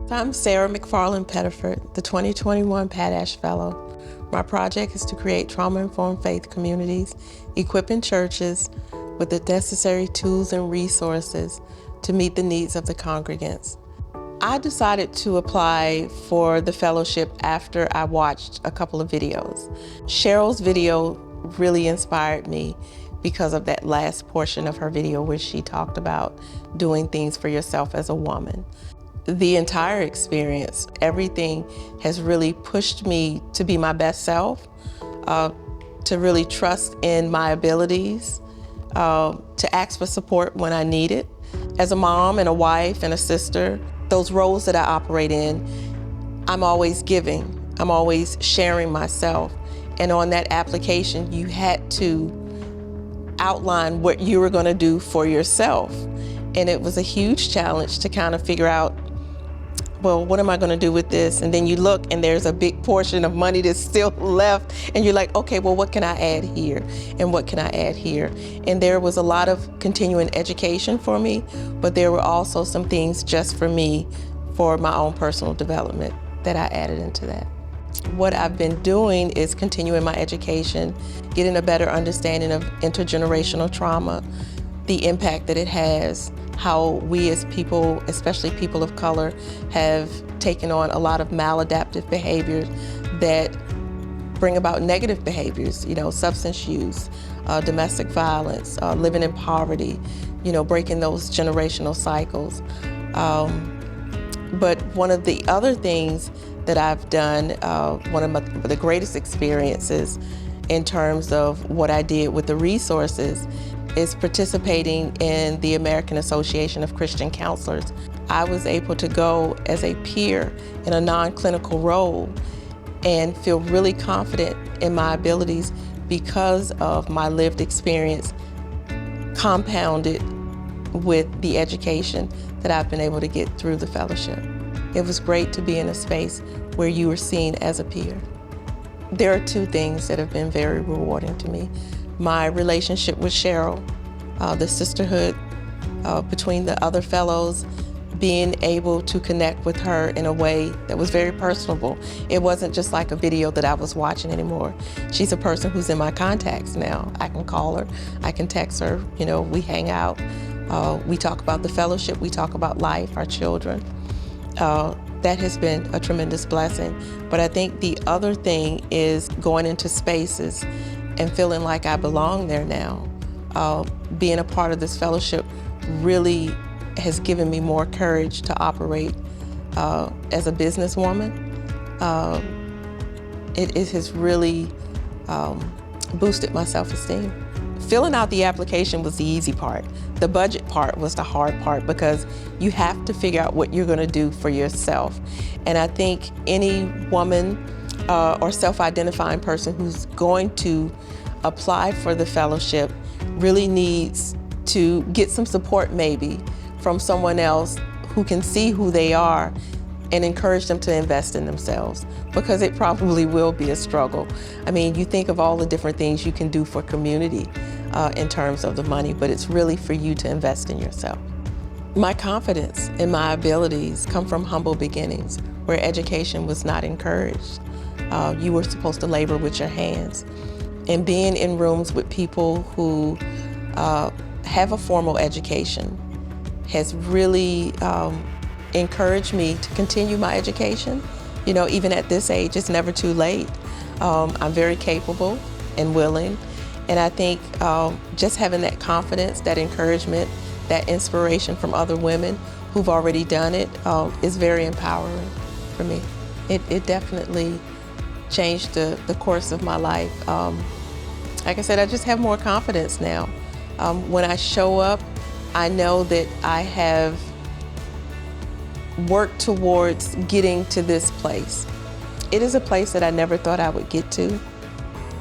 I'm Sarah McFarland Pettiford, the 2021 Pat Asch Fellow. My project is to create trauma-informed faith communities, equipping churches with the necessary tools and resources to meet the needs of the congregants. I decided to apply for the fellowship after I watched a couple of videos. Cheryl's video really inspired me because of that last portion of her video where she talked about doing things for yourself as a woman. The entire experience, everything has really pushed me to be my best self, to really trust in my abilities, to ask for support when I need it. As a mom and a wife and a sister, those roles that I operate in, I'm always giving, I'm always sharing myself. And on that application, you had to outline what you were gonna do for yourself. And it was a huge challenge to kind of figure out, well, what am I gonna do with this? And then you look and there's a big portion of money that's still left and you're like, okay, well, what can I add here? And what can I add here? And there was a lot of continuing education for me, but there were also some things just for me, for my own personal development that I added into that. What I've been doing is continuing my education, getting a better understanding of intergenerational trauma, the impact that it has, how we as people, especially people of color, have taken on a lot of maladaptive behaviors that bring about negative behaviors, substance use, domestic violence, living in poverty, breaking those generational cycles. But one of the other things that I've done, one of the greatest experiences in terms of what I did with the resources is participating in the American Association of Christian Counselors. I was able to go as a peer in a non-clinical role and feel really confident in my abilities because of my lived experience compounded with the education that I've been able to get through the fellowship. It was great to be in a space where you were seen as a peer. There are two things that have been very rewarding to me. My relationship with Cheryl, the sisterhood between the other fellows, being able to connect with her in a way that was very personable. It wasn't just like a video that I was watching anymore. She's a person who's in my contacts now. I can call her, I can text her, we hang out. We talk about the fellowship, we talk about life, our children. That has been a tremendous blessing. But I think the other thing is going into spaces and feeling like I belong there now. Being a part of this fellowship really has given me more courage to operate as a businesswoman. It has really boosted my self-esteem. Filling out the application was the easy part. The budget part was the hard part because you have to figure out what you're gonna do for yourself. And I think any woman or self-identifying person who's going to apply for the fellowship really needs to get some support maybe from someone else who can see who they are and encourage them to invest in themselves, because it probably will be a struggle. I mean, you think of all the different things you can do for community in terms of the money, but it's really for you to invest in yourself. My confidence in my abilities come from humble beginnings where education was not encouraged. You were supposed to labor with your hands. And being in rooms with people who have a formal education has really encouraged me to continue my education. Even at this age, it's never too late. I'm very capable and willing. And I think just having that confidence, that encouragement, that inspiration from other women who've already done it is very empowering for me. It definitely changed the course of my life. Like I said, I just have more confidence now. When I show up, I know that I have worked towards getting to this place. It is a place that I never thought I would get to,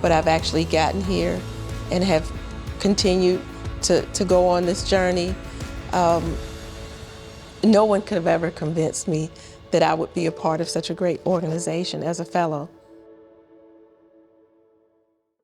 but I've actually gotten here and have continued to go on this journey. No one could have ever convinced me that I would be a part of such a great organization as a fellow.